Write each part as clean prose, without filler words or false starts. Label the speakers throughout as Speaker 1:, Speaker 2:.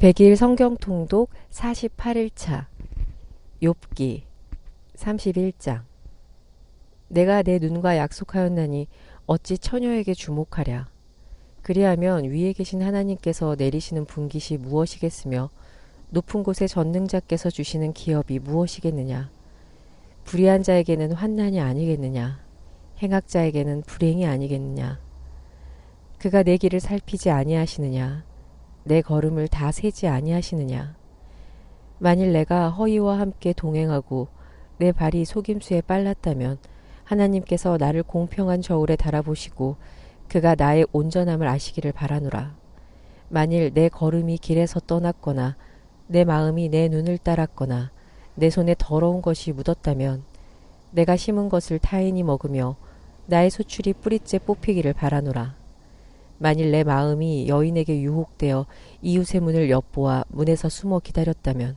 Speaker 1: 100일 성경통독 48일차 욥기 31장. 내가 내 눈과 약속하였나니 어찌 처녀에게 주목하랴. 그리하면 위에 계신 하나님께서 내리시는 분깃이 무엇이겠으며 높은 곳에 전능자께서 주시는 기업이 무엇이겠느냐. 불의한 자에게는 환난이 아니겠느냐. 행악자에게는 불행이 아니겠느냐. 그가 내 길을 살피지 아니하시느냐. 내 걸음을 다 세지 아니하시느냐. 만일 내가 허위와 함께 동행하고 내 발이 속임수에 빨랐다면 하나님께서 나를 공평한 저울에 달아보시고 그가 나의 온전함을 아시기를 바라노라. 만일 내 걸음이 길에서 떠났거나 내 마음이 내 눈을 따랐거나 내 손에 더러운 것이 묻었다면 내가 심은 것을 타인이 먹으며 나의 소출이 뿌리째 뽑히기를 바라노라. 만일 내 마음이 여인에게 유혹되어 이웃의 문을 엿보아 문에서 숨어 기다렸다면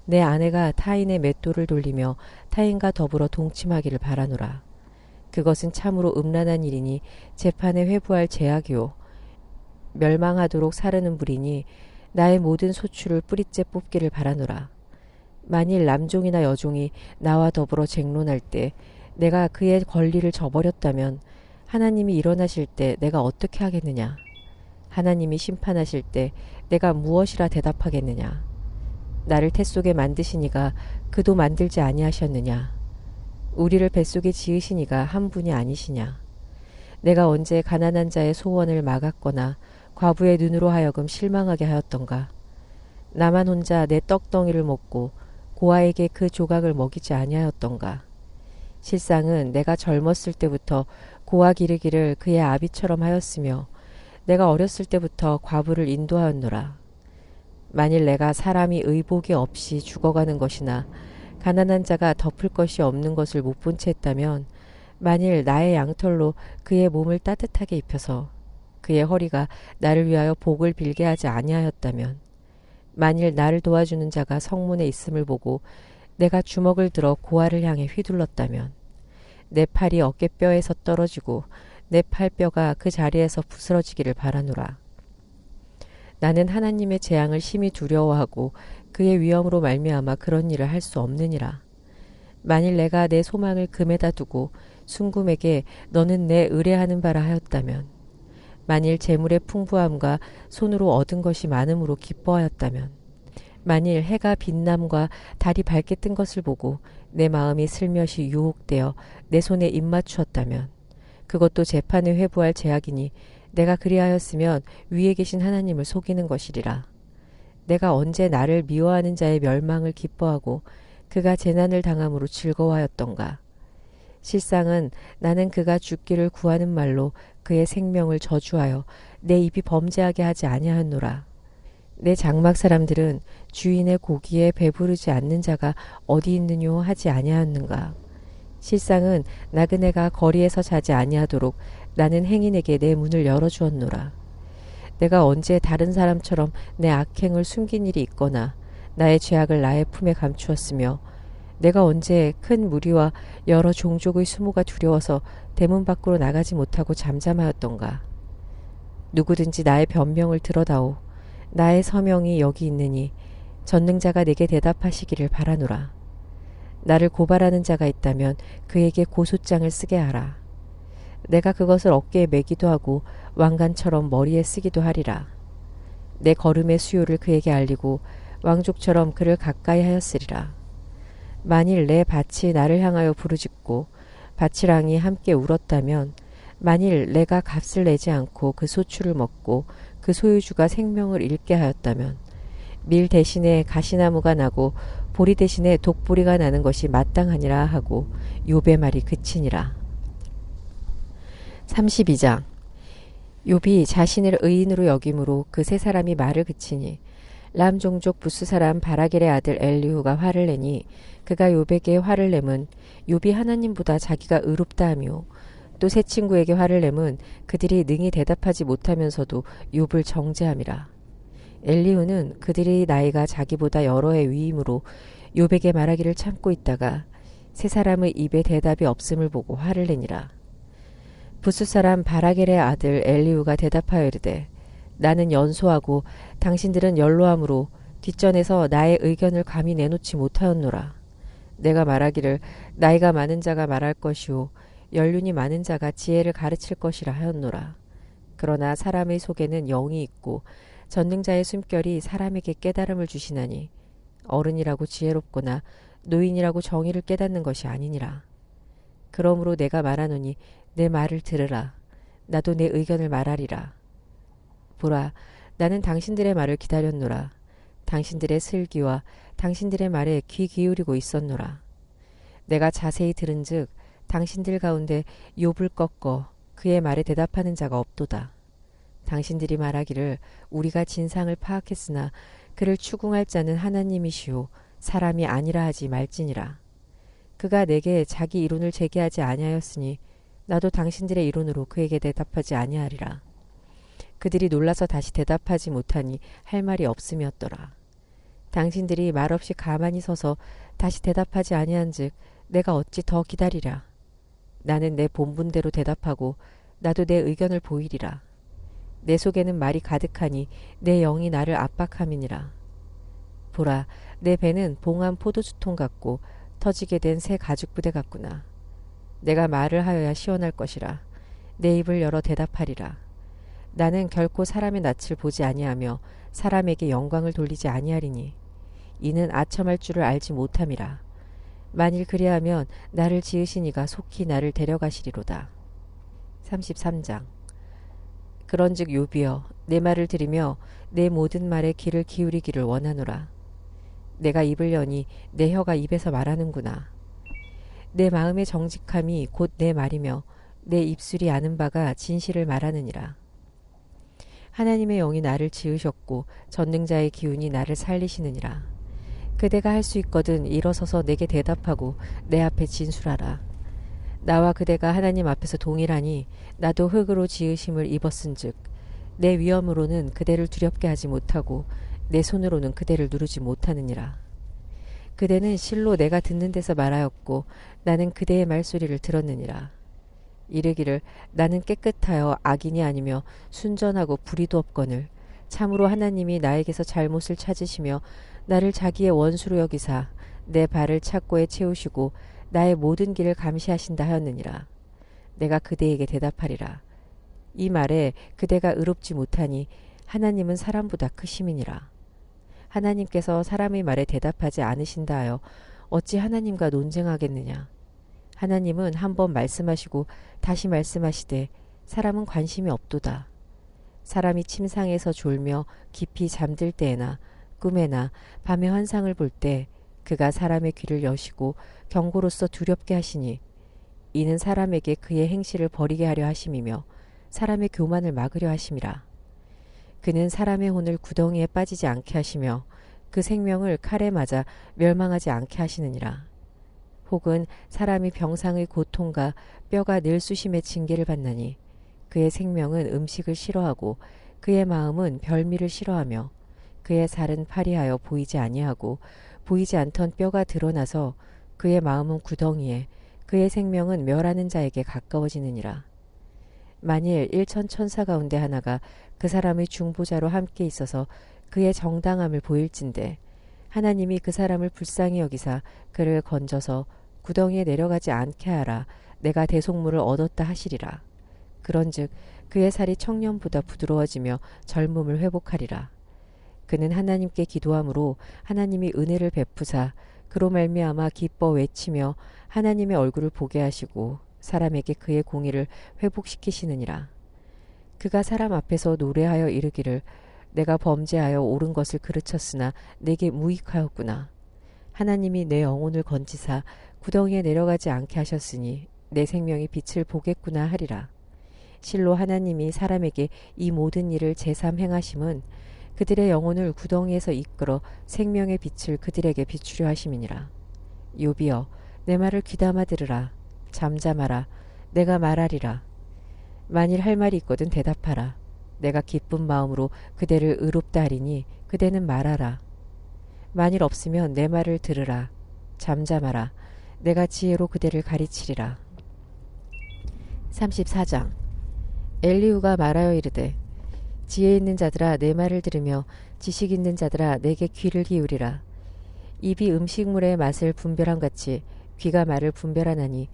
Speaker 1: 내 아내가 타인의 맷돌을 돌리며 타인과 더불어 동침하기를 바라노라. 그것은 참으로 음란한 일이니 재판에 회부할 죄악이요 멸망하도록 사르는 불이니 나의 모든 소출을 뿌리째 뽑기를 바라노라. 만일 남종이나 여종이 나와 더불어 쟁론할 때 내가 그의 권리를 저버렸다면 하나님이 일어나실 때 내가 어떻게 하겠느냐. 하나님이 심판하실 때 내가 무엇이라 대답하겠느냐. 나를 뱃속에 만드시니가 그도 만들지 아니하셨느냐. 우리를 뱃속에 지으시니가 한 분이 아니시냐. 내가 언제 가난한 자의 소원을 막았거나 과부의 눈으로 하여금 실망하게 하였던가. 나만 혼자 내 떡덩이를 먹고 고아에게 그 조각을 먹이지 아니하였던가. 실상은 내가 젊었을 때부터 고아 기르기를 그의 아비처럼 하였으며 내가 어렸을 때부터 과부를 인도하였노라. 만일 내가 사람이 의복이 없이 죽어가는 것이나 가난한 자가 덮을 것이 없는 것을 못 본 채 했다면 만일 나의 양털로 그의 몸을 따뜻하게 입혀서 그의 허리가 나를 위하여 복을 빌게 하지 아니하였다면 만일 나를 도와주는 자가 성문에 있음을 보고 내가 주먹을 들어 고아를 향해 휘둘렀다면 내 팔이 어깨뼈에서 떨어지고 내 팔뼈가 그 자리에서 부스러지기를 바라노라. 나는 하나님의 재앙을 심히 두려워하고 그의 위엄으로 말미암아 그런 일을 할 수 없느니라. 만일 내가 내 소망을 금에다 두고 순금에게 너는 내 의뢰하는 바라 하였다면 만일 재물의 풍부함과 손으로 얻은 것이 많음으로 기뻐하였다면 만일 해가 빛남과 달이 밝게 뜬 것을 보고 내 마음이 슬며시 유혹되어 내 손에 입맞추었다면 그것도 재판에 회부할 죄악이니 내가 그리하였으면 위에 계신 하나님을 속이는 것이리라. 내가 언제 나를 미워하는 자의 멸망을 기뻐하고 그가 재난을 당함으로 즐거워하였던가. 실상은 나는 그가 죽기를 구하는 말로 그의 생명을 저주하여 내 입이 범죄하게 하지 아니하였노라. 내 장막 사람들은 주인의 고기에 배부르지 않는 자가 어디 있느뇨 하지 아니하였는가. 실상은 나그네가 거리에서 자지 아니하도록 나는 행인에게 내 문을 열어주었노라. 내가 언제 다른 사람처럼 내 악행을 숨긴 일이 있거나 나의 죄악을 나의 품에 감추었으며 내가 언제 큰 무리와 여러 종족의 수모가 두려워서 대문 밖으로 나가지 못하고 잠잠하였던가. 누구든지 나의 변명을 들어다오. 나의 서명이 여기 있느니 전능자가 내게 대답하시기를 바라노라. 나를 고발하는 자가 있다면 그에게 고소장을 쓰게 하라. 내가 그것을 어깨에 매기도 하고 왕관처럼 머리에 쓰기도 하리라. 내 걸음의 수요를 그에게 알리고 왕족처럼 그를 가까이 하였으리라. 만일 내 밭이 나를 향하여 부르짖고 밭이랑이 함께 울었다면 만일 내가 값을 내지 않고 그 소출을 먹고 그 소유주가 생명을 잃게 하였다면 밀 대신에 가시나무가 나고 보리 대신에 독보리가 나는 것이 마땅하니라 하고 욥의 말이 그치니라. 32장. 욥이 자신을 의인으로 여김으로 그 세 사람이 말을 그치니 람 종족 부스 사람 바라겔의 아들 엘리후가 화를 내니 그가 욥에게 화를 내면 욥이 하나님보다 자기가 의롭다 하며 또 세 친구에게 화를 내면 그들이 능히 대답하지 못하면서도 욥을 정죄함이라. 엘리후는 그들의 나이가 자기보다 여러 해 위이므로 욥에게 말하기를 참고 있다가 세 사람의 입에 대답이 없음을 보고 화를 내니라. 부스 사람 바라겔의 아들 엘리후가 대답하여 이르되 나는 연소하고 당신들은 연로함으로 뒷전에서 나의 의견을 감히 내놓지 못하였노라. 내가 말하기를 나이가 많은 자가 말할 것이요 연륜이 많은 자가 지혜를 가르칠 것이라 하였노라. 그러나 사람의 속에는 영이 있고 전능자의 숨결이 사람에게 깨달음을 주시나니 어른이라고 지혜롭거나 노인이라고 정의를 깨닫는 것이 아니니라. 그러므로 내가 말하노니 내 말을 들으라. 나도 내 의견을 말하리라. 보라, 나는 당신들의 말을 기다렸노라. 당신들의 슬기와 당신들의 말에 귀 기울이고 있었노라. 내가 자세히 들은즉 당신들 가운데 욥을 꺾어 그의 말에 대답하는 자가 없도다. 당신들이 말하기를 우리가 진상을 파악했으나 그를 추궁할 자는 하나님이시오 사람이 아니라 하지 말지니라. 그가 내게 자기 이론을 제기하지 아니하였으니 나도 당신들의 이론으로 그에게 대답하지 아니하리라. 그들이 놀라서 다시 대답하지 못하니 할 말이 없음이었더라. 당신들이 말없이 가만히 서서 다시 대답하지 아니한즉 내가 어찌 더 기다리랴. 나는 내 본분대로 대답하고 나도 내 의견을 보이리라. 내 속에는 말이 가득하니 내 영이 나를 압박함이니라. 보라, 내 배는 봉한 포도주통 같고 터지게 된 새 가죽부대 같구나. 내가 말을 하여야 시원할 것이라. 내 입을 열어 대답하리라. 나는 결코 사람의 낯을 보지 아니하며 사람에게 영광을 돌리지 아니하리니 이는 아첨할 줄을 알지 못함이라. 만일 그리하면 나를 지으신 이가 속히 나를 데려가시리로다. 33장. 그런즉 욥이여 내 말을 들으며 내 모든 말에 귀를 기울이기를 원하노라. 내가 입을 여니 내 혀가 입에서 말하는구나. 내 마음의 정직함이 곧 내 말이며 내 입술이 아는 바가 진실을 말하느니라. 하나님의 영이 나를 지으셨고 전능자의 기운이 나를 살리시느니라. 그대가 할 수 있거든 일어서서 내게 대답하고 내 앞에 진술하라. 나와 그대가 하나님 앞에서 동일하니 나도 흙으로 지으심을 입었은즉 내 위엄으로는 그대를 두렵게 하지 못하고 내 손으로는 그대를 누르지 못하느니라. 그대는 실로 내가 듣는 데서 말하였고 나는 그대의 말소리를 들었느니라. 이르기를 나는 깨끗하여 악인이 아니며 순전하고 불의도 없거늘 참으로 하나님이 나에게서 잘못을 찾으시며 나를 자기의 원수로 여기사 내 발을 착고에 채우시고 나의 모든 길을 감시하신다 하였느니라. 내가 그대에게 대답하리라. 이 말에 그대가 의롭지 못하니 하나님은 사람보다 크심이니라. 하나님께서 사람의 말에 대답하지 않으신다 하여 어찌 하나님과 논쟁하겠느냐. 하나님은 한번 말씀하시고 다시 말씀하시되 사람은 관심이 없도다. 사람이 침상에서 졸며 깊이 잠들 때에나 꿈에나 밤의 환상을 볼 때 그가 사람의 귀를 여시고 경고로서 두렵게 하시니 이는 사람에게 그의 행실을 버리게 하려 하심이며 사람의 교만을 막으려 하심이라. 그는 사람의 혼을 구덩이에 빠지지 않게 하시며 그 생명을 칼에 맞아 멸망하지 않게 하시느니라. 혹은 사람이 병상의 고통과 뼈가 늘쑤심의 징계를 받나니 그의 생명은 음식을 싫어하고 그의 마음은 별미를 싫어하며 그의 살은 파리하여 보이지 아니하고 보이지 않던 뼈가 드러나서 그의 마음은 구덩이에 그의 생명은 멸하는 자에게 가까워지느니라. 만일 1천 천사 가운데 하나가 그 사람의 중보자로 함께 있어서 그의 정당함을 보일진대 하나님이 그 사람을 불쌍히 여기사 그를 건져서 구덩이에 내려가지 않게 하라. 내가 대속물을 얻었다 하시리라. 그런즉 그의 살이 청년보다 부드러워지며 젊음을 회복하리라. 그는 하나님께 기도함으로 하나님이 은혜를 베푸사 그로 말미암아 기뻐 외치며 하나님의 얼굴을 보게 하시고 사람에게 그의 공의를 회복시키시느니라. 그가 사람 앞에서 노래하여 이르기를 내가 범죄하여 옳은 것을 그르쳤으나 내게 무익하였구나. 하나님이 내 영혼을 건지사 구덩이에 내려가지 않게 하셨으니 내 생명이 빛을 보겠구나 하리라. 실로 하나님이 사람에게 이 모든 일을 제삼 행하심은 그들의 영혼을 구덩이에서 이끌어 생명의 빛을 그들에게 비추려 하심이니라. 욥이여 내 말을 귀담아 들으라. 잠잠하라. 내가 말하리라. 만일 할 말이 있거든 대답하라. 내가 기쁜 마음으로 그대를 의롭다 하리니 그대는 말하라. 만일 없으면 내 말을 들으라. 잠잠하라. 내가 지혜로 그대를 가르치리라. 34장. 엘리후가 말하여 이르되 지혜 있는 자들아 내 말을 들으며 지식 있는 자들아 내게 귀를 기울이라. 입이 음식물의 맛을 분별함 같이 귀가 말을 분별하나니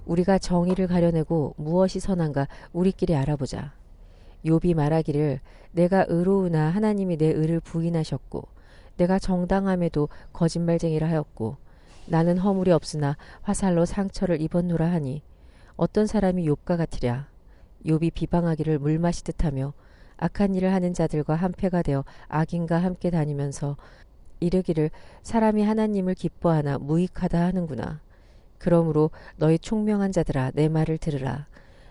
Speaker 1: 우리가 정의를 가려내고 무엇이 선한가 우리끼리 알아보자. 욥이 말하기를 내가 의로우나 하나님이 내 의를 부인하셨고 내가 정당함에도 거짓말쟁이라 하였고 나는 허물이 없으나 화살로 상처를 입었노라 하니 어떤 사람이 욥과 같으랴. 욥이 비방하기를 물 마시듯 하며 악한 일을 하는 자들과 한패가 되어 악인과 함께 다니면서 이르기를 사람이 하나님을 기뻐하나 무익하다 하는구나. 그러므로 너희 총명한 자들아 내 말을 들으라.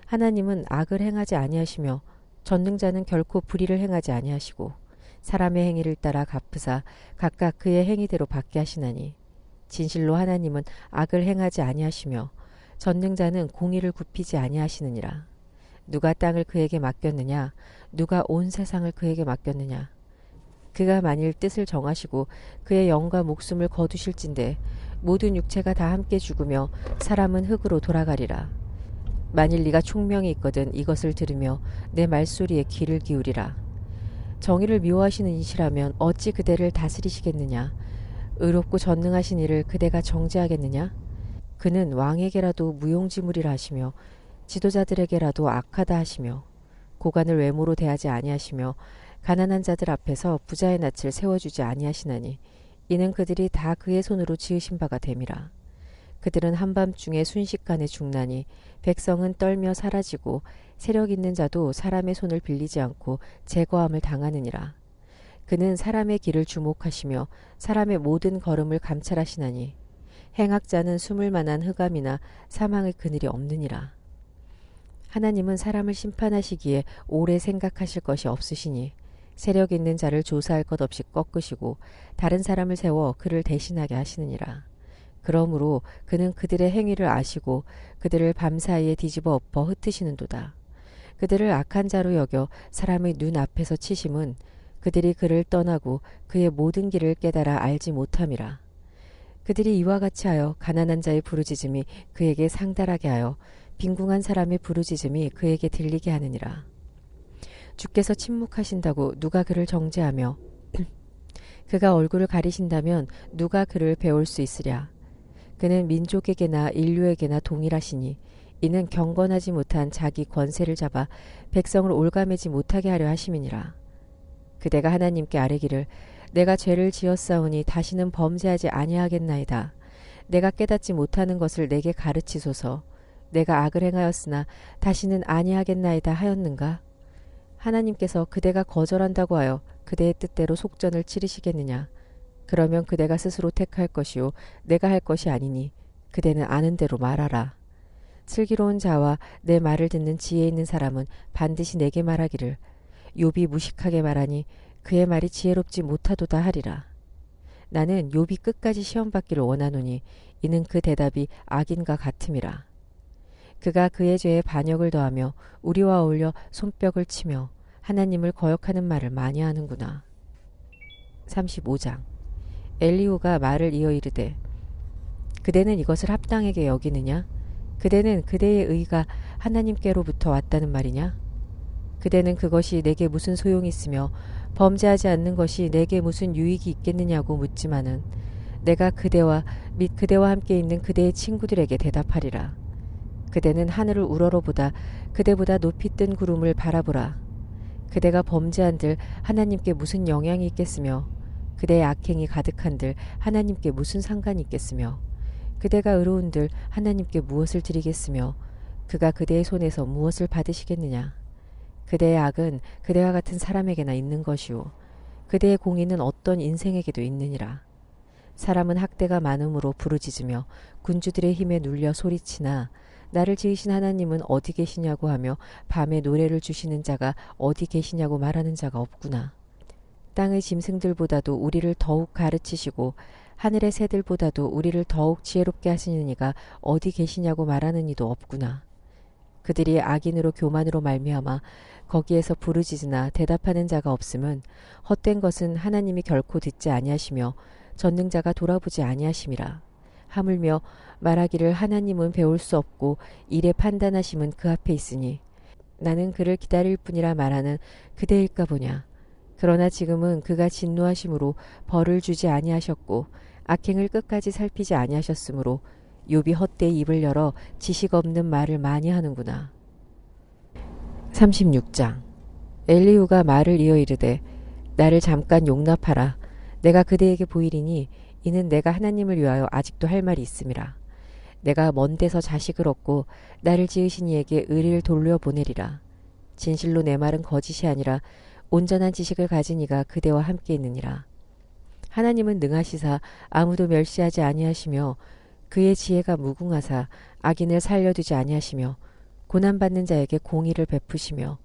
Speaker 1: 하나님은 악을 행하지 아니하시며 전능자는 결코 불의를 행하지 아니하시고 사람의 행위를 따라 갚으사 각각 그의 행위대로 받게 하시나니 진실로 하나님은 악을 행하지 아니하시며 전능자는 공의를 굽히지 아니하시느니라. 누가 땅을 그에게 맡겼느냐? 누가 온 세상을 그에게 맡겼느냐? 그가 만일 뜻을 정하시고 그의 영과 목숨을 거두실진데 모든 육체가 다 함께 죽으며 사람은 흙으로 돌아가리라. 만일 네가 총명이 있거든 이것을 들으며 내 말소리에 귀를 기울이라. 정의를 미워하시는 이시라면 어찌 그대를 다스리시겠느냐? 의롭고 전능하신 이를 그대가 정죄하겠느냐? 그는 왕에게라도 무용지물이라 하시며 지도자들에게라도 악하다 하시며 고관을 외모로 대하지 아니하시며 가난한 자들 앞에서 부자의 낯을 세워주지 아니하시나니 이는 그들이 다 그의 손으로 지으신 바가 됨이라. 그들은 한밤중에 순식간에 죽나니 백성은 떨며 사라지고 세력 있는 자도 사람의 손을 빌리지 않고 제거함을 당하느니라. 그는 사람의 길을 주목하시며 사람의 모든 걸음을 감찰하시나니 행악자는 숨을 만한 흑암이나 사망의 그늘이 없느니라. 하나님은 사람을 심판하시기에 오래 생각하실 것이 없으시니 세력 있는 자를 조사할 것 없이 꺾으시고 다른 사람을 세워 그를 대신하게 하시느니라. 그러므로 그는 그들의 행위를 아시고 그들을 밤사이에 뒤집어 엎어 흩으시는도다. 그들을 악한 자로 여겨 사람의 눈 앞에서 치심은 그들이 그를 떠나고 그의 모든 길을 깨달아 알지 못함이라. 그들이 이와 같이 하여 가난한 자의 부르짖음이 그에게 상달하게 하여 빈궁한 사람의 부르짖음이 그에게 들리게 하느니라. 주께서 침묵하신다고 누가 그를 정죄하며 그가 얼굴을 가리신다면 누가 그를 배울 수 있으랴. 그는 민족에게나 인류에게나 동일하시니 이는 경건하지 못한 자기 권세를 잡아 백성을 올가매지 못하게 하려 하심이니라. 그대가 하나님께 아뢰기를 내가 죄를 지었사오니 다시는 범죄하지 아니하겠나이다. 내가 깨닫지 못하는 것을 내게 가르치소서. 내가 악을 행하였으나 다시는 아니하겠나이다 하였는가? 하나님께서 그대가 거절한다고 하여 그대의 뜻대로 속전을 치르시겠느냐? 그러면 그대가 스스로 택할 것이요 내가 할 것이 아니니 그대는 아는 대로 말하라. 슬기로운 자와 내 말을 듣는 지혜 있는 사람은 반드시 내게 말하기를 욥이 무식하게 말하니 그의 말이 지혜롭지 못하도다 하리라. 나는 욥이 끝까지 시험받기를 원하노니 이는 그 대답이 악인과 같음이라. 그가 그의 죄에 반역을 더하며 우리와 어울려 손뼉을 치며 하나님을 거역하는 말을 많이 하는구나. 35장. 엘리후가 말을 이어 이르되 그대는 이것을 합당하게 여기느냐? 그대는 그대의 의가 하나님께로부터 왔다는 말이냐? 그대는 그것이 내게 무슨 소용이 있으며 범죄하지 않는 것이 내게 무슨 유익이 있겠느냐고 묻지만은 내가 그대와 및 그대와 함께 있는 그대의 친구들에게 대답하리라. 그대는 하늘을 우러러보다 그대보다 높이 뜬 구름을 바라보라. 그대가 범죄한들 하나님께 무슨 영향이 있겠으며 그대의 악행이 가득한들 하나님께 무슨 상관이 있겠으며 그대가 의로운들 하나님께 무엇을 드리겠으며 그가 그대의 손에서 무엇을 받으시겠느냐. 그대의 악은 그대와 같은 사람에게나 있는 것이오. 그대의 공의는 어떤 인생에게도 있느니라. 사람은 학대가 많음으로 부르짖으며 군주들의 힘에 눌려 소리치나 나를 지으신 하나님은 어디 계시냐고 하며 밤에 노래를 주시는 자가 어디 계시냐고 말하는 자가 없구나. 땅의 짐승들보다도 우리를 더욱 가르치시고 하늘의 새들보다도 우리를 더욱 지혜롭게 하시는 이가 어디 계시냐고 말하는 이도 없구나. 그들이 악인으로 교만으로 말미암아 거기에서 부르짖으나 대답하는 자가 없음은 헛된 것은 하나님이 결코 듣지 아니하시며 전능자가 돌아보지 아니하심이라. 하물며 말하기를 하나님은 배울 수 없고 일에 판단하심은 그 앞에 있으니 나는 그를 기다릴 뿐이라 말하는 그대일까 보냐. 그러나 지금은 그가 진노하심으로 벌을 주지 아니하셨고 악행을 끝까지 살피지 아니하셨으므로 욥이 헛되이 입을 열어 지식 없는 말을 많이 하는구나. 36장. 엘리후가 말을 이어 이르되 나를 잠깐 용납하라. 내가 그대에게 보이리니 이는 내가 하나님을 위하여 아직도 할 말이 있음이라. 내가 먼 데서 자식을 얻고 나를 지으신 이에게 의리를 돌려보내리라. 진실로 내 말은 거짓이 아니라 온전한 지식을 가진 이가 그대와 함께 있느니라. 하나님은 능하시사 아무도 멸시하지 아니하시며 그의 지혜가 무궁하사 악인을 살려두지 아니하시며 고난받는 자에게 공의를 베푸시며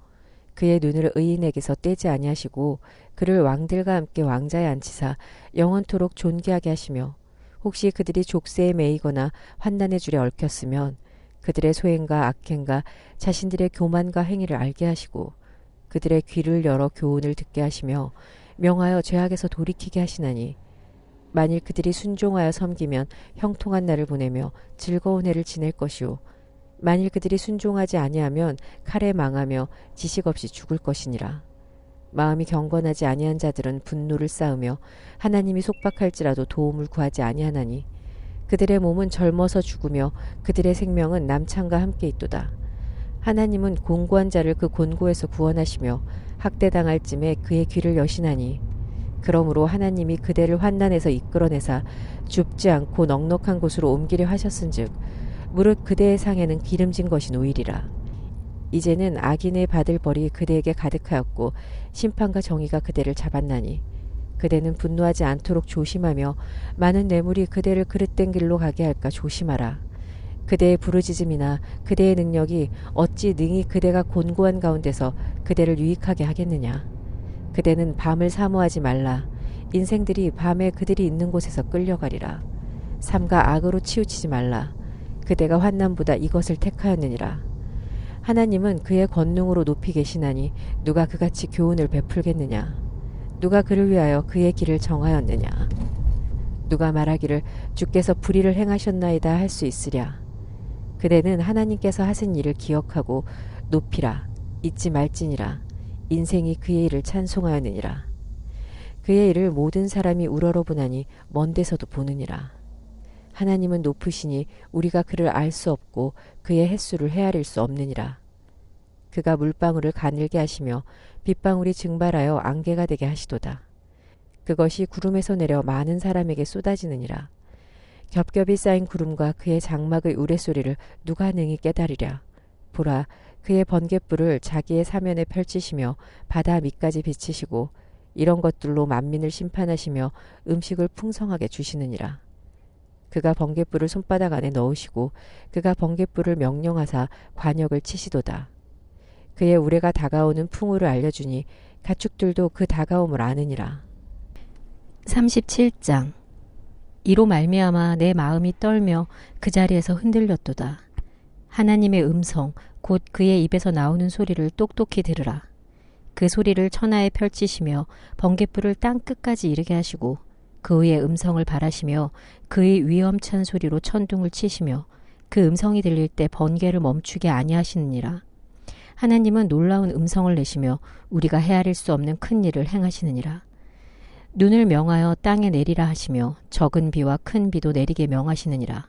Speaker 1: 그의 눈을 의인에게서 떼지 아니하시고 그를 왕들과 함께 왕자에 앉히사 영원토록 존귀하게 하시며 혹시 그들이 족쇄에 매이거나 환난의 줄에 얽혔으면 그들의 소행과 악행과 자신들의 교만과 행위를 알게 하시고 그들의 귀를 열어 교훈을 듣게 하시며 명하여 죄악에서 돌이키게 하시나니 만일 그들이 순종하여 섬기면 형통한 날을 보내며 즐거운 해를 지낼 것이요 만일 그들이 순종하지 아니하면 칼에 망하며 지식 없이 죽을 것이니라. 마음이 경건하지 아니한 자들은 분노를 쌓으며 하나님이 속박할지라도 도움을 구하지 아니하나니 그들의 몸은 젊어서 죽으며 그들의 생명은 남창과 함께 있도다. 하나님은 곤고한 자를 그 곤고에서 구원하시며 학대당할 쯤에 그의 귀를 여시나니 그러므로 하나님이 그대를 환난에서 이끌어내사 줍지 않고 넉넉한 곳으로 옮기려 하셨은즉 무릇 그대의 상에는 기름진 것이 놓이리라. 이제는 악인의 받을 벌이 그대에게 가득하였고 심판과 정의가 그대를 잡았나니 그대는 분노하지 않도록 조심하며 많은 뇌물이 그대를 그릇된 길로 가게 할까 조심하라. 그대의 부르짖음이나 그대의 능력이 어찌 능히 그대가 곤고한 가운데서 그대를 유익하게 하겠느냐. 그대는 밤을 사모하지 말라. 인생들이 밤에 그들이 있는 곳에서 끌려가리라. 삼가 악으로 치우치지 말라. 그대가 환난보다 이것을 택하였느니라. 하나님은 그의 권능으로 높이 계시나니 누가 그같이 교훈을 베풀겠느냐. 누가 그를 위하여 그의 길을 정하였느냐. 누가 말하기를 주께서 불의를 행하셨나이다 할 수 있으랴. 그대는 하나님께서 하신 일을 기억하고 높이라. 잊지 말지니라. 인생이 그의 일을 찬송하였느니라. 그의 일을 모든 사람이 우러러보나니 먼 데서도 보느니라. 하나님은 높으시니 우리가 그를 알 수 없고 그의 횟수를 헤아릴 수 없느니라. 그가 물방울을 가늘게 하시며 빗방울이 증발하여 안개가 되게 하시도다. 그것이 구름에서 내려 많은 사람에게 쏟아지느니라. 겹겹이 쌓인 구름과 그의 장막의 우레소리를 누가 능히 깨달으랴. 보라, 그의 번갯불을 자기의 사면에 펼치시며 바다 밑까지 비치시고 이런 것들로 만민을 심판하시며 음식을 풍성하게 주시느니라. 그가 번갯불을 손바닥 안에 넣으시고 그가 번갯불을 명령하사 관역을 치시도다. 그의 우레가 다가오는 풍우를 알려주니 가축들도 그 다가옴을 아느니라. 37장. 이로 말미암아 내 마음이 떨며 그 자리에서 흔들렸도다. 하나님의 음성 곧 그의 입에서 나오는 소리를 똑똑히 들으라. 그 소리를 천하에 펼치시며 번갯불을 땅 끝까지 이르게 하시고 그 위에 음성을 발하시며 그의 위엄찬 소리로 천둥을 치시며 그 음성이 들릴 때 번개를 멈추게 아니하시느니라. 하나님은 놀라운 음성을 내시며 우리가 헤아릴 수 없는 큰 일을 행하시느니라. 눈을 명하여 땅에 내리라 하시며 적은 비와 큰 비도 내리게 명하시느니라.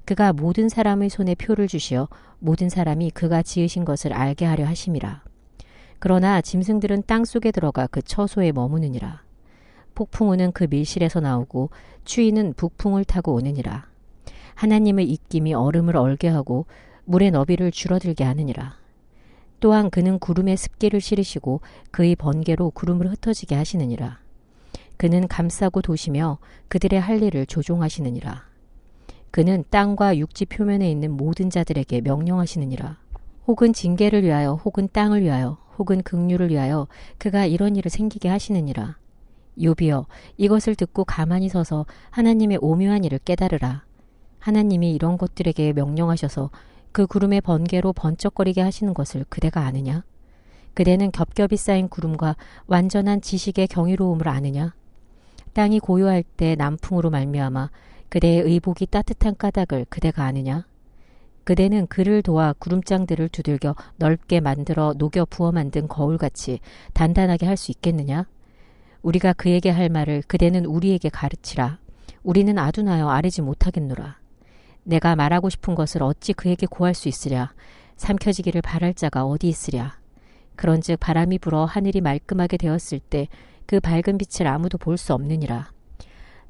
Speaker 1: 그가 모든 사람의 손에 표를 주시어 모든 사람이 그가 지으신 것을 알게 하려 하심이라. 그러나 짐승들은 땅 속에 들어가 그 처소에 머무느니라. 폭풍우는 그 밀실에서 나오고 추위는 북풍을 타고 오느니라. 하나님의 입김이 얼음을 얼게 하고 물의 너비를 줄어들게 하느니라. 또한 그는 구름에 습기를 실으시고 그의 번개로 구름을 흩어지게 하시느니라. 그는 감싸고 도시며 그들의 할 일을 조종하시느니라. 그는 땅과 육지 표면에 있는 모든 자들에게 명령하시느니라. 혹은 징계를 위하여 혹은 땅을 위하여 혹은 긍휼을 위하여 그가 이런 일을 생기게 하시느니라. 욥이여, 이것을 듣고 가만히 서서 하나님의 오묘한 일을 깨달으라. 하나님이 이런 것들에게 명령하셔서 그 구름의 번개로 번쩍거리게 하시는 것을 그대가 아느냐? 그대는 겹겹이 쌓인 구름과 완전한 지식의 경이로움을 아느냐? 땅이 고요할 때 남풍으로 말미암아 그대의 의복이 따뜻한 까닭을 그대가 아느냐? 그대는 그를 도와 구름장들을 두들겨 넓게 만들어 녹여 부어 만든 거울같이 단단하게 할 수 있겠느냐? 우리가 그에게 할 말을 그대는 우리에게 가르치라. 우리는 아둔하여 아뢰지 못하겠노라. 내가 말하고 싶은 것을 어찌 그에게 고할 수 있으랴. 삼켜지기를 바랄 자가 어디 있으랴. 그런즉 바람이 불어 하늘이 말끔하게 되었을 때 그 밝은 빛을 아무도 볼 수 없느니라.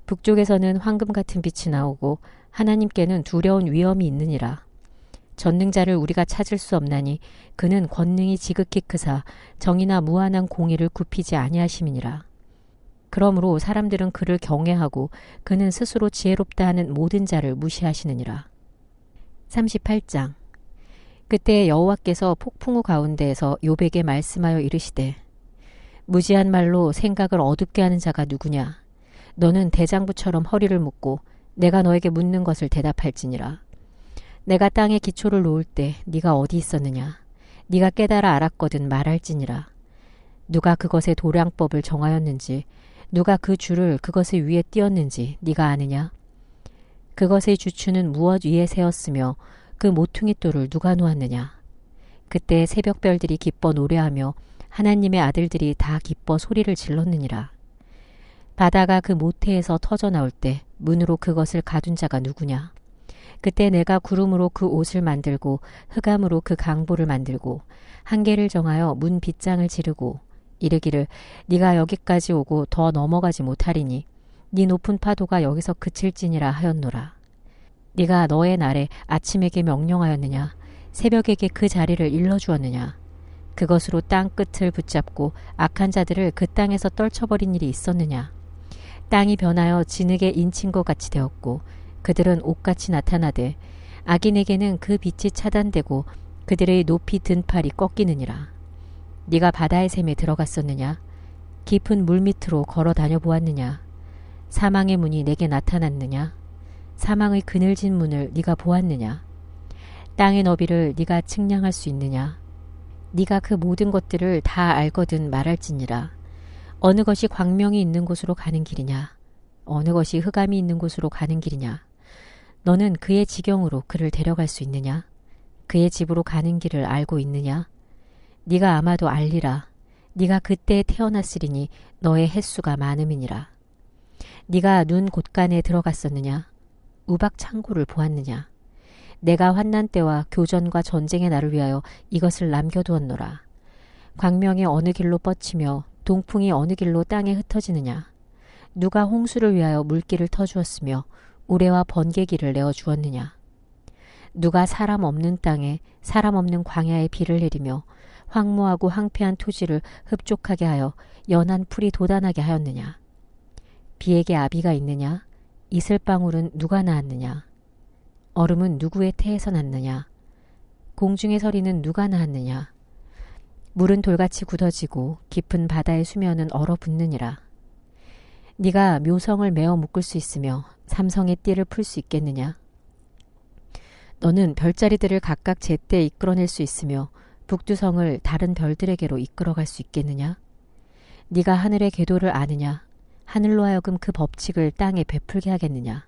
Speaker 1: 북쪽에서는 황금 같은 빛이 나오고 하나님께는 두려운 위엄이 있느니라. 전능자를 우리가 찾을 수 없나니 그는 권능이 지극히 크사 정의나 무한한 공의를 굽히지 아니하심이니라. 그러므로 사람들은 그를 경외하고 그는 스스로 지혜롭다 하는 모든 자를 무시하시느니라. 38장. 그때 여호와께서 폭풍우 가운데에서 욥에게 말씀하여 이르시되 무지한 말로 생각을 어둡게 하는 자가 누구냐? 너는 대장부처럼 허리를 묶고 내가 너에게 묻는 것을 대답할지니라. 내가 땅에 기초를 놓을 때 네가 어디 있었느냐? 네가 깨달아 알았거든 말할지니라. 누가 그것의 도량법을 정하였는지 누가 그 줄을 그것의 위에 띄었는지 네가 아느냐? 그것의 주추는 무엇 위에 세웠으며 그 모퉁이 돌을 누가 놓았느냐? 그때 새벽별들이 기뻐 노래하며 하나님의 아들들이 다 기뻐 소리를 질렀느니라. 바다가 그 모태에서 터져 나올 때 문으로 그것을 가둔 자가 누구냐? 그때 내가 구름으로 그 옷을 만들고 흑암으로 그 강보를 만들고 한계를 정하여 문 빗장을 지르고 이르기를 네가 여기까지 오고 더 넘어가지 못하리니 네 높은 파도가 여기서 그칠지니라 하였노라. 네가 너의 날에 아침에게 명령하였느냐? 새벽에게 그 자리를 일러주었느냐? 그것으로 땅 끝을 붙잡고 악한 자들을 그 땅에서 떨쳐버린 일이 있었느냐? 땅이 변하여 진흙에 인친 것 같이 되었고 그들은 옷같이 나타나되 악인에게는 그 빛이 차단되고 그들의 높이 든 팔이 꺾이느니라. 네가 바다의 샘에 들어갔었느냐? 깊은 물 밑으로 걸어 다녀 보았느냐? 사망의 문이 내게 나타났느냐? 사망의 그늘진 문을 네가 보았느냐? 땅의 너비를 네가 측량할 수 있느냐? 네가 그 모든 것들을 다 알거든 말할지니라. 어느 것이 광명이 있는 곳으로 가는 길이냐? 어느 것이 흑암이 있는 곳으로 가는 길이냐? 너는 그의 지경으로 그를 데려갈 수 있느냐? 그의 집으로 가는 길을 알고 있느냐? 네가 아마도 알리라. 네가 그때에 태어났으리니 너의 횟수가 많음이니라. 네가 눈 곳간에 들어갔었느냐? 우박 창고를 보았느냐? 내가 환난 때와 교전과 전쟁의 날을 위하여 이것을 남겨두었노라. 광명이 어느 길로 뻗치며 동풍이 어느 길로 땅에 흩어지느냐? 누가 홍수를 위하여 물길을 터주었으며 우레와 번개길을 내어주었느냐? 누가 사람 없는 땅에 사람 없는 광야에 비를 내리며 황무하고 황폐한 토지를 흡족하게 하여 연한 풀이 돋아나게 하였느냐? 비에게 아비가 있느냐? 이슬방울은 누가 낳았느냐? 얼음은 누구의 태에서 났느냐? 공중의 서리는 누가 낳았느냐? 물은 돌같이 굳어지고 깊은 바다의 수면은 얼어붙느니라. 네가 묘성을 메어 묶을 수 있으며 삼성의 띠를 풀 수 있겠느냐? 너는 별자리들을 각각 제때 이끌어낼 수 있으며 북두성을 다른 별들에게로 이끌어갈 수 있겠느냐? 네가 하늘의 궤도를 아느냐? 하늘로 하여금 그 법칙을 땅에 베풀게 하겠느냐?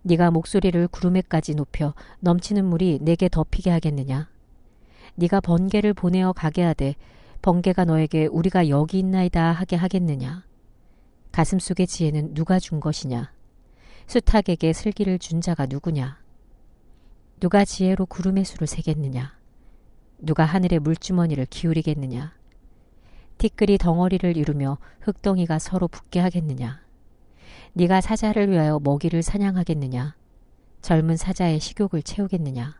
Speaker 1: 네가 목소리를 구름에까지 높여 넘치는 물이 내게 덮이게 하겠느냐? 네가 번개를 보내어 가게 하되 번개가 너에게 우리가 여기 있나이다 하게 하겠느냐? 가슴속의 지혜는 누가 준 것이냐? 수탉에게 슬기를 준 자가 누구냐? 누가 지혜로 구름의 수를 세겠느냐? 누가 하늘의 물주머니를 기울이겠느냐? 티끌이 덩어리를 이루며 흙덩이가 서로 붙게 하겠느냐? 네가 사자를 위하여 먹이를 사냥하겠느냐? 젊은 사자의 식욕을 채우겠느냐?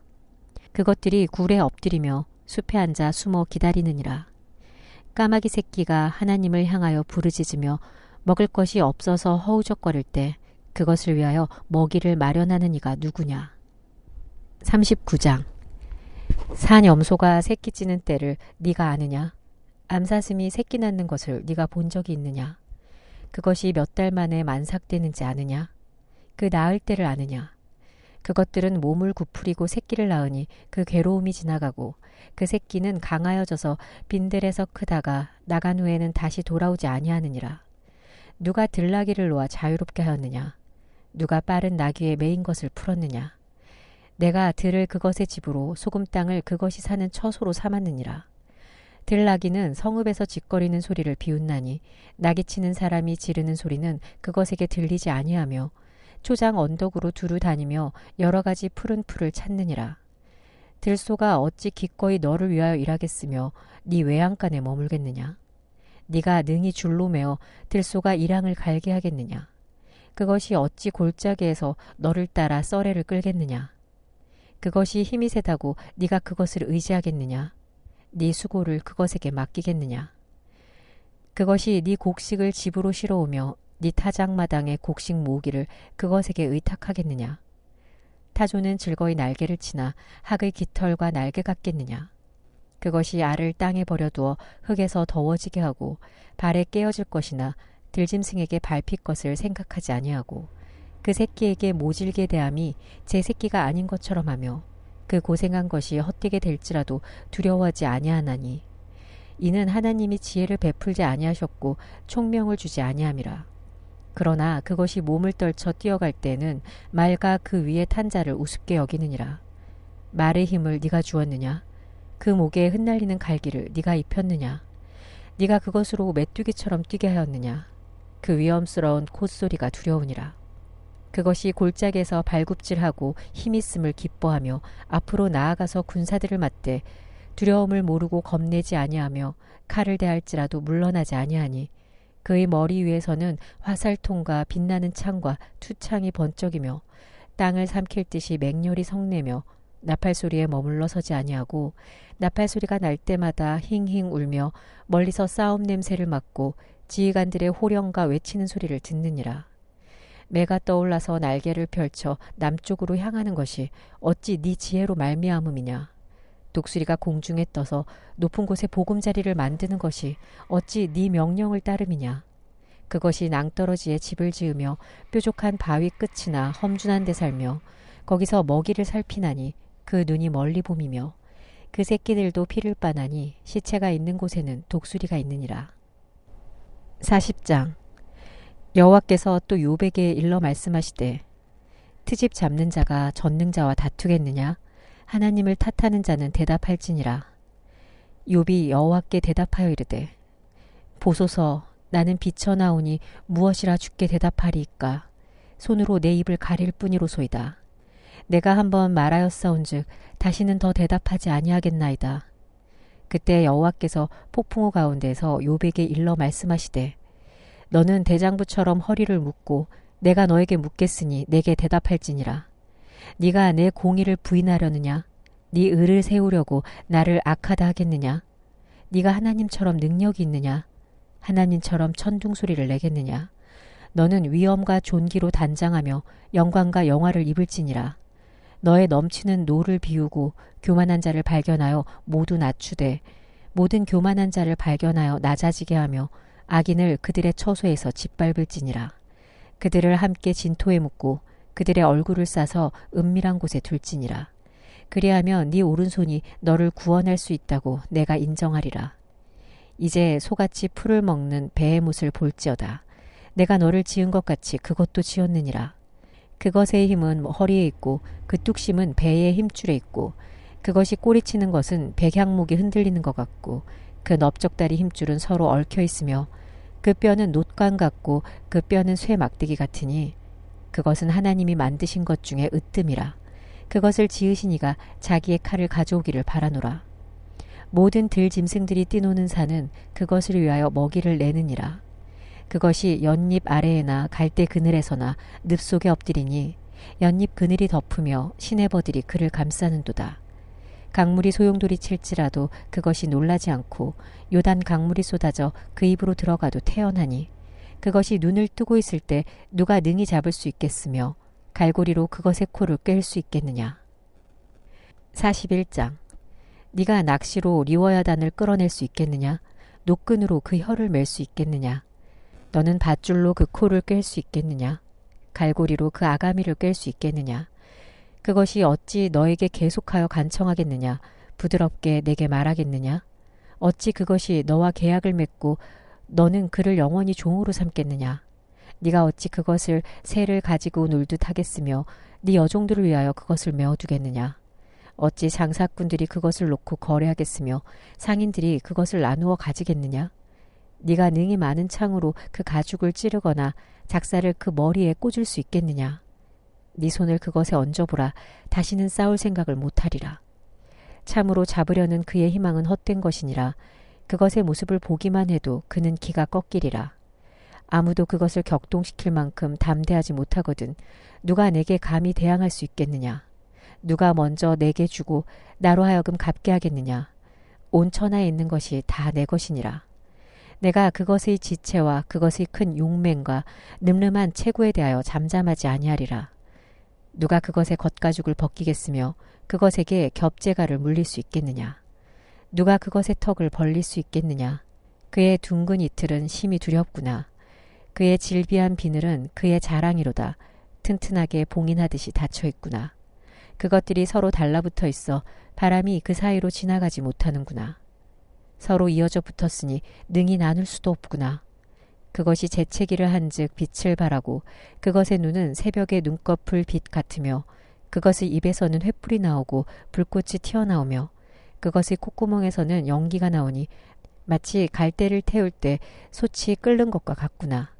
Speaker 1: 그것들이 굴에 엎드리며 숲에 앉아 숨어 기다리느니라. 까마귀 새끼가 하나님을 향하여 부르짖으며 먹을 것이 없어서 허우적거릴 때 그것을 위하여 먹이를 마련하는 이가 누구냐? 39장. 산염소가 새끼 찌는 때를 네가 아느냐? 암사슴이 새끼 낳는 것을 네가 본 적이 있느냐? 그것이 몇 달 만에 만삭되는지 아느냐? 그 낳을 때를 아느냐? 그것들은 몸을 구부리고 새끼를 낳으니 그 괴로움이 지나가고 그 새끼는 강하여져서 빈들에서 크다가 나간 후에는 다시 돌아오지 아니하느니라. 누가 들나귀를 놓아 자유롭게 하였느냐? 누가 빠른 나귀에 매인 것을 풀었느냐? 내가 들을 그것의 집으로 소금 땅을 그것이 사는 처소로 삼았느니라. 들나귀는 성읍에서 짓거리는 소리를 비웃나니 나귀치는 사람이 지르는 소리는 그것에게 들리지 아니하며 초장 언덕으로 두루 다니며 여러 가지 푸른 풀을 찾느니라. 들소가 어찌 기꺼이 너를 위하여 일하겠으며 네 외양간에 머물겠느냐. 네가 능히 줄로 매어 들소가 이랑을 갈게 하겠느냐. 그것이 어찌 골짜기에서 너를 따라 썰애를 끌겠느냐. 그것이 힘이 세다고 네가 그것을 의지하겠느냐. 네 수고를 그것에게 맡기겠느냐. 그것이 네 곡식을 집으로 실어오며 네 타작마당의 곡식 모으기를 그것에게 의탁하겠느냐. 타조는 즐거이 날개를 치나 학의 깃털과 날개 같겠느냐. 그것이 알을 땅에 버려두어 흙에서 더워지게 하고 발에 깨어질 것이나 들짐승에게 밟힐 것을 생각하지 아니하고 그 새끼에게 모질게 대함이 제 새끼가 아닌 것처럼 하며 그 고생한 것이 헛되게 될지라도 두려워하지 아니하나니 이는 하나님이 지혜를 베풀지 아니하셨고 총명을 주지 아니함이라. 그러나 그것이 몸을 떨쳐 뛰어갈 때는 말과 그 위에 탄 자를 우습게 여기느니라. 말의 힘을 네가 주었느냐? 그 목에 흩날리는 갈기를 네가 입혔느냐? 네가 그것으로 메뚜기처럼 뛰게 하였느냐? 그 위험스러운 콧소리가 두려우니라. 그것이 골짜기에서 발굽질하고 힘있음을 기뻐하며 앞으로 나아가서 군사들을 맞대 두려움을 모르고 겁내지 아니하며 칼을 대할지라도 물러나지 아니하니 그의 머리 위에서는 화살통과 빛나는 창과 투창이 번쩍이며 땅을 삼킬 듯이 맹렬히 성내며 나팔 소리에 머물러 서지 아니하고 나팔 소리가 날 때마다 힝힝 울며 멀리서 싸움 냄새를 맡고 지휘관들의 호령과 외치는 소리를 듣느니라. 매가 떠올라서 날개를 펼쳐 남쪽으로 향하는 것이 어찌 네 지혜로 말미암음이냐. 독수리가 공중에 떠서 높은 곳에 보금자리를 만드는 것이 어찌 네 명령을 따름이냐. 그것이 낭떠러지에 집을 지으며 뾰족한 바위 끝이나 험준한 데 살며 거기서 먹이를 살피나니 그 눈이 멀리 봄이며 그 새끼들도 피를 빠나니 시체가 있는 곳에는 독수리가 있느니라. 40장. 여호와께서 또 욥에게 일러 말씀하시되 트집 잡는 자가 전능자와 다투겠느냐. 하나님을 탓하는 자는 대답할지니라. 욥이 여호와께 대답하여 이르되 보소서, 나는 비쳐나오니 무엇이라 주께 대답하리이까. 손으로 내 입을 가릴 뿐이로소이다. 내가 한번 말하였사온즉 다시는 더 대답하지 아니하겠나이다. 그때 여호와께서 폭풍우 가운데서 욥에게 일러 말씀하시되 너는 대장부처럼 허리를 묶고 내가 너에게 묻겠으니 내게 대답할지니라. 네가 내 공의를 부인하려느냐? 네 의를 세우려고 나를 악하다 하겠느냐? 네가 하나님처럼 능력이 있느냐? 하나님처럼 천둥소리를 내겠느냐? 너는 위엄과 존귀로 단장하며 영광과 영화를 입을지니라. 너의 넘치는 노를 비우고 교만한 자를 발견하여 모두 낮추되 모든 교만한 자를 발견하여 낮아지게 하며 악인을 그들의 처소에서 짓밟을지니라. 그들을 함께 진토에 묻고 그들의 얼굴을 싸서 은밀한 곳에 둘지니라. 그리하면 네 오른손이 너를 구원할 수 있다고 내가 인정하리라. 이제 소같이 풀을 먹는 배의 못을 볼지어다. 내가 너를 지은 것 같이 그것도 지었느니라. 그것의 힘은 허리에 있고 그 뚝심은 배의 힘줄에 있고 그것이 꼬리치는 것은 백향목이 흔들리는 것 같고 그 넓적다리 힘줄은 서로 얽혀 있으며 그 뼈는 놋관 같고 그 뼈는 쇠 막대기 같으니 그것은 하나님이 만드신 것 중에 으뜸이라. 그것을 지으신 이가 자기의 칼을 가져오기를 바라노라. 모든 들짐승들이 뛰노는 산은 그것을 위하여 먹이를 내느니라. 그것이 연잎 아래에나 갈대 그늘에서나 늪 속에 엎드리니 연잎 그늘이 덮으며 시내버들이 그를 감싸는도다. 강물이 소용돌이 칠지라도 그것이 놀라지 않고 요단 강물이 쏟아져 그 입으로 들어가도 태연하니 그것이 눈을 뜨고 있을 때 누가 능히 잡을 수 있겠으며 갈고리로 그것의 코를 꿰일 수 있겠느냐. 41장. 네가 낚시로 리워야단을 끌어낼 수 있겠느냐. 노끈으로 그 혀를 맬 수 있겠느냐. 너는 밧줄로 그 코를 꿰일 수 있겠느냐. 갈고리로 그 아가미를 꿰일 수 있겠느냐. 그것이 어찌 너에게 계속하여 간청하겠느냐. 부드럽게 내게 말하겠느냐. 어찌 그것이 너와 계약을 맺고 너는 그를 영원히 종으로 삼겠느냐. 네가 어찌 그것을 새를 가지고 놀듯 하겠으며 네 여종들을 위하여 그것을 메어두겠느냐. 어찌 장사꾼들이 그것을 놓고 거래하겠으며 상인들이 그것을 나누어 가지겠느냐. 네가 능히 많은 창으로 그 가죽을 찌르거나 작사를 그 머리에 꽂을 수 있겠느냐. 네 손을 그것에 얹어보라. 다시는 싸울 생각을 못하리라. 참으로 잡으려는 그의 희망은 헛된 것이니라. 그것의 모습을 보기만 해도 그는 기가 꺾이리라. 아무도 그것을 격동시킬 만큼 담대하지 못하거든 누가 내게 감히 대항할 수 있겠느냐. 누가 먼저 내게 주고 나로 하여금 갚게 하겠느냐. 온 천하에 있는 것이 다 내 것이니라. 내가 그것의 지체와 그것의 큰 용맹과 늠름한 체구에 대하여 잠잠하지 아니하리라. 누가 그것의 겉가죽을 벗기겠으며 그것에게 겹재가를 물릴 수 있겠느냐. 누가 그것의 턱을 벌릴 수 있겠느냐. 그의 둥근 이틀은 심히 두렵구나. 그의 질비한 비늘은 그의 자랑이로다. 튼튼하게 봉인하듯이 닫혀있구나. 그것들이 서로 달라붙어 있어 바람이 그 사이로 지나가지 못하는구나. 서로 이어져 붙었으니 능히 나눌 수도 없구나. 그것이 재채기를 한즉 빛을 발하고 그것의 눈은 새벽의 눈꺼풀 빛 같으며 그것의 입에서는 횃불이 나오고 불꽃이 튀어나오며 그것의 콧구멍에서는 연기가 나오니 마치 갈대를 태울 때 솥이 끓는 것과 같구나.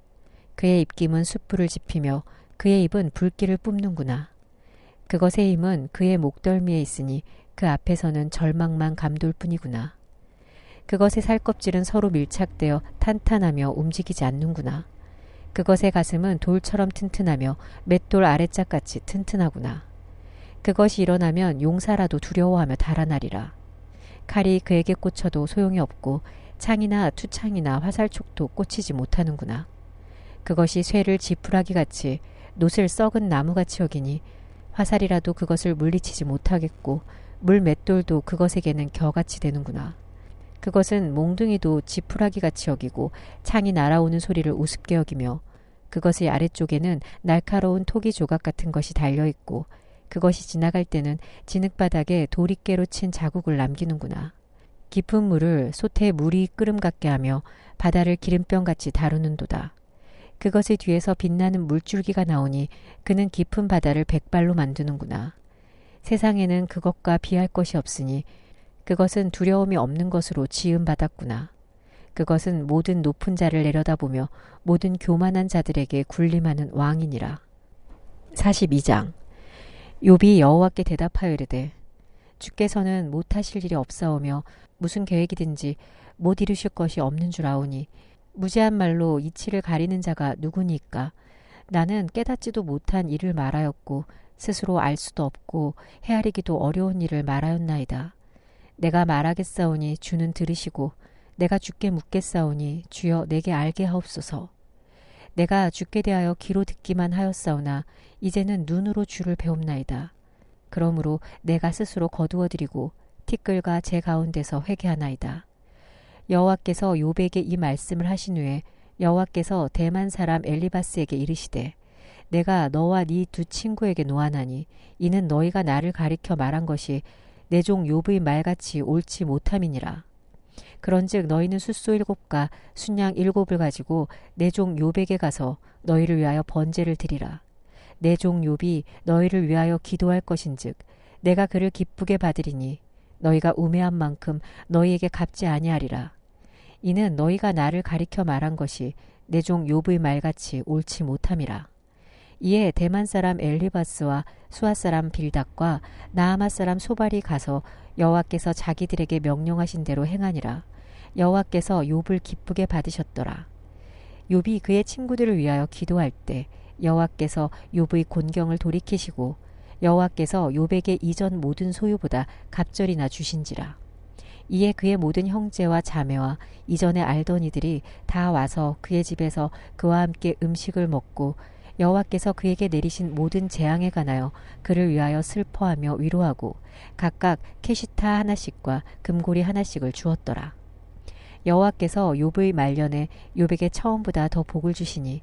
Speaker 1: 그의 입김은 숯불을 지피며 그의 입은 불길을 뿜는구나. 그것의 힘은 그의 목덜미에 있으니 그 앞에서는 절망만 감돌 뿐이구나. 그것의 살껍질은 서로 밀착되어 탄탄하며 움직이지 않는구나. 그것의 가슴은 돌처럼 튼튼하며 맷돌 아래짝같이 튼튼하구나. 그것이 일어나면 용사라도 두려워하며 달아나리라. 칼이 그에게 꽂혀도 소용이 없고 창이나 투창이나 화살촉도 꽂히지 못하는구나. 그것이 쇠를 지푸라기같이 놋을 썩은 나무같이 여기니 화살이라도 그것을 물리치지 못하겠고 물 맷돌도 그것에게는 겨같이 되는구나. 그것은 몽둥이도 지푸라기같이 여기고 창이 날아오는 소리를 우습게 여기며 그것의 아래쪽에는 날카로운 토기 조각 같은 것이 달려있고 그것이 지나갈 때는 진흙바닥에 도리깨로 친 자국을 남기는구나. 깊은 물을 솥에 물이 끓음 같게 하며 바다를 기름병같이 다루는도다. 그것의 뒤에서 빛나는 물줄기가 나오니 그는 깊은 바다를 백발로 만드는구나. 세상에는 그것과 비할 것이 없으니 그것은 두려움이 없는 것으로 지음받았구나. 그것은 모든 높은 자를 내려다보며 모든 교만한 자들에게 군림하는 왕이니라. 42장. 욥이 여호와께 대답하여 이르되 주께서는 못하실 일이 없사오며 무슨 계획이든지 못 이루실 것이 없는 줄 아오니 무지한 말로 이치를 가리는 자가 누구니까. 나는 깨닫지도 못한 일을 말하였고 스스로 알 수도 없고 헤아리기도 어려운 일을 말하였나이다. 내가 말하겠사오니 주는 들으시고 내가 주께 묻겠사오니 주여 내게 알게 하옵소서. 내가 주께 대하여 귀로 듣기만 하였사오나 이제는 눈으로 주를 배웁나이다. 그러므로 내가 스스로 거두어드리고 티끌과 제 가운데서 회개하나이다. 여호와께서 욥에게 이 말씀을 하신 후에 여호와께서 대만 사람 엘리바스에게 이르시되 내가 너와 네 두 친구에게 노하나니 이는 너희가 나를 가리켜 말한 것이 내 종 욥의 말같이 옳지 못함이니라. 그런즉 너희는 숫소 7과 순양 7을 가지고 내 종 욥에게 가서 너희를 위하여 번제를 드리라. 내 종 욥이 너희를 위하여 기도할 것인즉 내가 그를 기쁘게 받으리니 너희가 우매한 만큼 너희에게 갚지 아니하리라. 이는 너희가 나를 가리켜 말한 것이 내 종 욥의 말같이 옳지 못함이라. 이에 대만 사람 엘리바스와 수아 사람 빌닷과 나아마 사람 소발이 가서 여호와께서 자기들에게 명령하신 대로 행하니라. 여호와께서 욥을 기쁘게 받으셨더라. 욥이 그의 친구들을 위하여 기도할 때 여호와께서 욥의 곤경을 돌이키시고 여호와께서 욥에게 이전 모든 소유보다 갑절이나 주신지라. 이에 그의 모든 형제와 자매와 이전에 알던 이들이 다 와서 그의 집에서 그와 함께 음식을 먹고 여호와께서 그에게 내리신 모든 재앙에 관하여 그를 위하여 슬퍼하며 위로하고 각각 캐시타 하나씩과 금고리 하나씩을 주었더라. 여호와께서 욥의 말년에 욥에게 처음보다 더 복을 주시니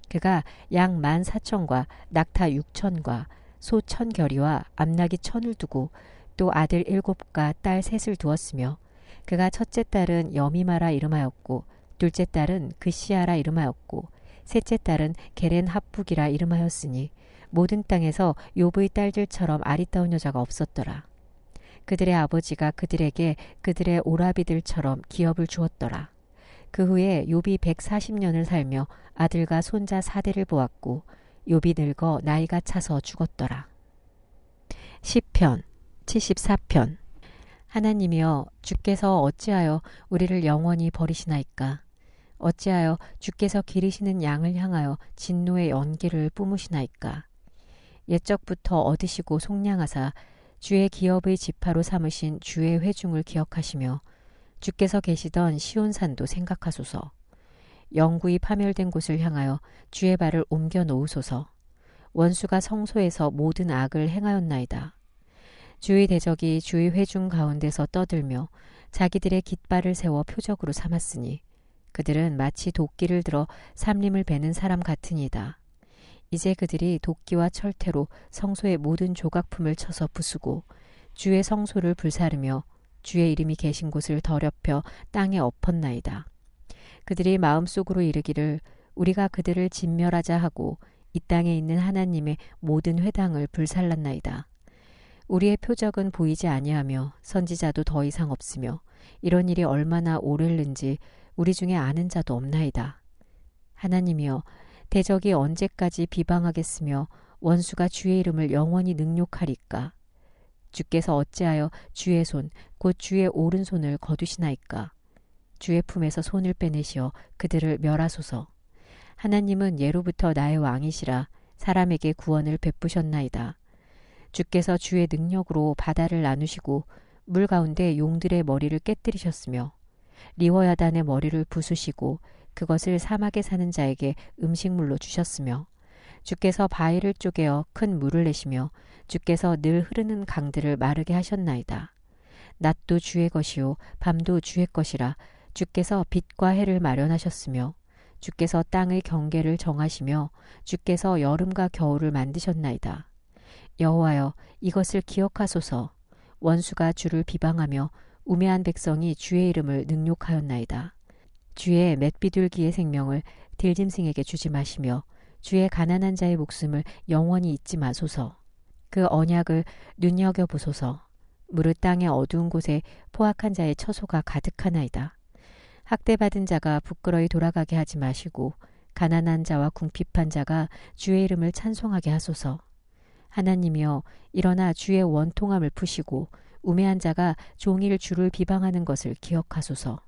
Speaker 1: 그가 양 14,000과 낙타 6,000과 소 1,000결이와 암나귀 1,000을 두고 또 아들 7과 딸 3을 두었으며 그가 첫째 딸은 여미마라 이름하였고 둘째 딸은 그시아라 이름하였고 셋째 딸은 게렌 합북이라 이름하였으니 모든 땅에서 욥의 딸들처럼 아리따운 여자가 없었더라. 그들의 아버지가 그들에게 그들의 오라비들처럼 기업을 주었더라. 그 후에 욥이 140년을 살며 아들과 손자 4대를 보았고 욥이 늙어 나이가 차서 죽었더라. 시편 74편. 하나님이여, 주께서 어찌하여 우리를 영원히 버리시나이까? 어찌하여 주께서 기르시는 양을 향하여 진노의 연기를 뿜으시나이까? 옛적부터 얻으시고 속량하사 주의 기업의 지파로 삼으신 주의 회중을 기억하시며 주께서 계시던 시온산도 생각하소서. 영구히 파멸된 곳을 향하여 주의 발을 옮겨 놓으소서. 원수가 성소에서 모든 악을 행하였나이다. 주의 대적이 주의 회중 가운데서 떠들며 자기들의 깃발을 세워 표적으로 삼았으니 그들은 마치 도끼를 들어 삼림을 베는 사람 같으니이다. 이제 그들이 도끼와 철퇴로 성소의 모든 조각품을 쳐서 부수고 주의 성소를 불사르며 주의 이름이 계신 곳을 더럽혀 땅에 엎었나이다. 그들이 마음속으로 이르기를 우리가 그들을 진멸하자 하고 이 땅에 있는 하나님의 모든 회당을 불살랐나이다. 우리의 표적은 보이지 아니하며 선지자도 더 이상 없으며 이런 일이 얼마나 오랬는지 우리 중에 아는 자도 없나이다. 하나님이여, 대적이 언제까지 비방하겠으며 원수가 주의 이름을 영원히 능욕하리까? 주께서 어찌하여 주의 손, 곧 주의 오른손을 거두시나이까? 주의 품에서 손을 빼내시어 그들을 멸하소서. 하나님은 예로부터 나의 왕이시라 사람에게 구원을 베푸셨나이다. 주께서 주의 능력으로 바다를 나누시고 물 가운데 용들의 머리를 깨뜨리셨으며 리워야단의 머리를 부수시고 그것을 사막에 사는 자에게 음식물로 주셨으며 주께서 바위를 쪼개어 큰 물을 내시며 주께서 늘 흐르는 강들을 마르게 하셨나이다. 낮도 주의 것이요 밤도 주의 것이라 주께서 빛과 해를 마련하셨으며 주께서 땅의 경계를 정하시며 주께서 여름과 겨울을 만드셨나이다. 여호와여, 이것을 기억하소서. 원수가 주를 비방하며 우매한 백성이 주의 이름을 능욕하였나이다. 주의 맷비둘기의 생명을 들짐승에게 주지 마시며 주의 가난한 자의 목숨을 영원히 잊지 마소서. 그 언약을 눈여겨보소서. 무릇 땅의 어두운 곳에 포악한 자의 처소가 가득하나이다. 학대받은 자가 부끄러이 돌아가게 하지 마시고 가난한 자와 궁핍한 자가 주의 이름을 찬송하게 하소서. 하나님이여, 일어나 주의 원통함을 푸시고 우매한 자가 종일 주를 비방하는 것을 기억하소서.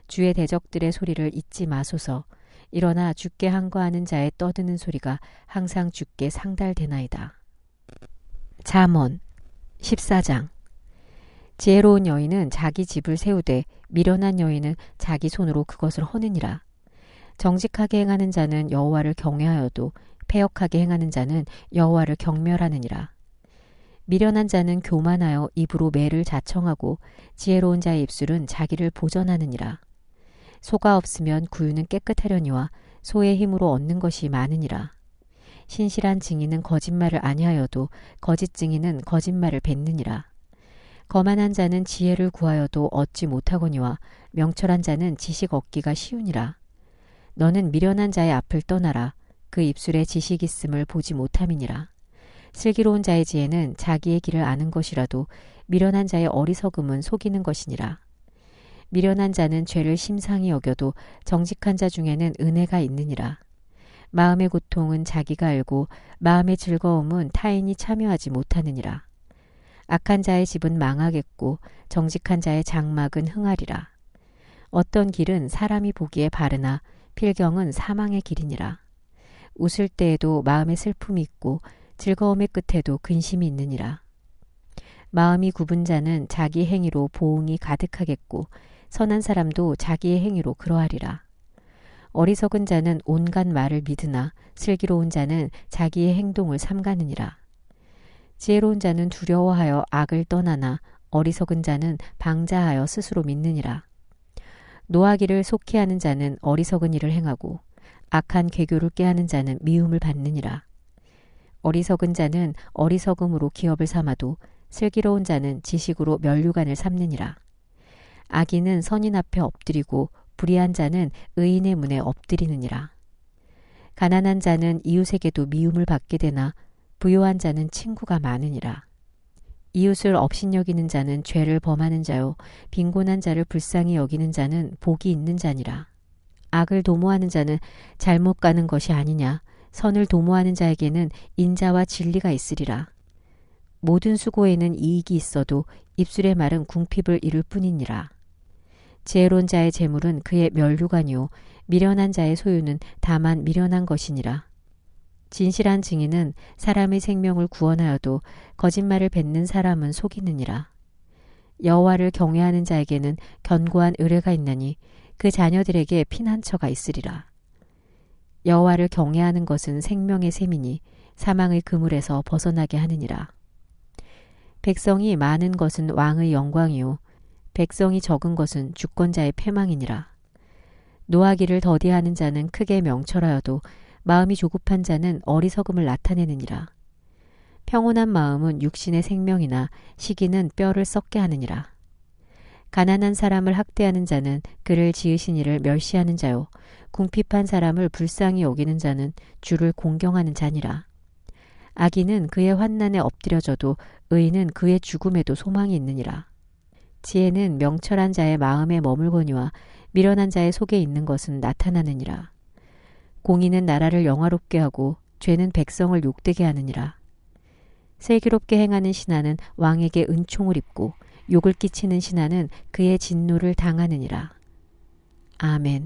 Speaker 1: 주의 대적들의 소리를 잊지 마소서. 일어나 주께 항거하는 자의 떠드는 소리가 항상 주께 상달되나이다. 잠언 14장. 지혜로운 여인은 자기 집을 세우되 미련한 여인은 자기 손으로 그것을 허느니라. 정직하게 행하는 자는 여호와를 경외하여도 패역하게 행하는 자는 여호와를 경멸하느니라. 미련한 자는 교만하여 입으로 매를 자청하고 지혜로운 자의 입술은 자기를 보전하느니라. 소가 없으면 구유는 깨끗하려니와 소의 힘으로 얻는 것이 많으니라. 신실한 증인은 거짓말을 아니하여도 거짓 증인은 거짓말을 뱉느니라. 거만한 자는 지혜를 구하여도 얻지 못하거니와 명철한 자는 지식 얻기가 쉬우니라. 너는 미련한 자의 앞을 떠나라. 그 입술에 지식 있음을 보지 못함이니라. 슬기로운 자의 지혜는 자기의 길을 아는 것이라도 미련한 자의 어리석음은 속이는 것이니라. 미련한 자는 죄를 심상히 여겨도 정직한 자 중에는 은혜가 있느니라. 마음의 고통은 자기가 알고 마음의 즐거움은 타인이 참여하지 못하느니라. 악한 자의 집은 망하겠고 정직한 자의 장막은 흥하리라. 어떤 길은 사람이 보기에 바르나 필경은 사망의 길이니라. 웃을 때에도 마음에 슬픔이 있고 즐거움의 끝에도 근심이 있느니라. 마음이 굽은 자는 자기 행위로 보응이 가득하겠고 선한 사람도 자기의 행위로 그러하리라. 어리석은 자는 온갖 말을 믿으나 슬기로운 자는 자기의 행동을 삼가느니라. 지혜로운 자는 두려워하여 악을 떠나나 어리석은 자는 방자하여 스스로 믿느니라. 노하기를 속히하는 자는 어리석은 일을 행하고 악한 계교를 꾀하는 자는 미움을 받느니라. 어리석은 자는 어리석음으로 기업을 삼아도 슬기로운 자는 지식으로 면류관을 삼느니라. 악인은 선인 앞에 엎드리고 불의한 자는 의인의 문에 엎드리느니라. 가난한 자는 이웃에게도 미움을 받게 되나 부유한 자는 친구가 많으니라. 이웃을 업신여기는 자는 죄를 범하는 자요 빈곤한 자를 불쌍히 여기는 자는 복이 있는 자니라. 악을 도모하는 자는 잘못 가는 것이 아니냐. 선을 도모하는 자에게는 인자와 진리가 있으리라. 모든 수고에는 이익이 있어도 입술의 말은 궁핍을 이룰 뿐이니라. 지혜로운 자의 재물은 그의 면류관이요 미련한 자의 소유는 다만 미련한 것이니라. 진실한 증인은 사람의 생명을 구원하여도 거짓말을 뱉는 사람은 속이느니라. 여호와를 경외하는 자에게는 견고한 의뢰가 있나니 그 자녀들에게 피난처가 있으리라. 여호와를 경외하는 것은 생명의 셈이니 사망의 그물에서 벗어나게 하느니라. 백성이 많은 것은 왕의 영광이요 백성이 적은 것은 주권자의 패망이니라. 노하기를 더디하는 자는 크게 명철하여도 마음이 조급한 자는 어리석음을 나타내느니라. 평온한 마음은 육신의 생명이나 시기는 뼈를 썩게 하느니라. 가난한 사람을 학대하는 자는 그를 지으신 이를 멸시하는 자요 궁핍한 사람을 불쌍히 여기는 자는 주를 공경하는 자니라. 악인은 그의 환난에 엎드려져도 의인은 그의 죽음에도 소망이 있느니라. 지혜는 명철한 자의 마음에 머물거니와 미련한 자의 속에 있는 것은 나타나느니라. 공의는 나라를 영화롭게 하고 죄는 백성을 욕되게 하느니라. 슬기롭게 행하는 신하는 왕에게 은총을 입고 욕을 끼치는 신하는 그의 진노를 당하느니라. 아멘.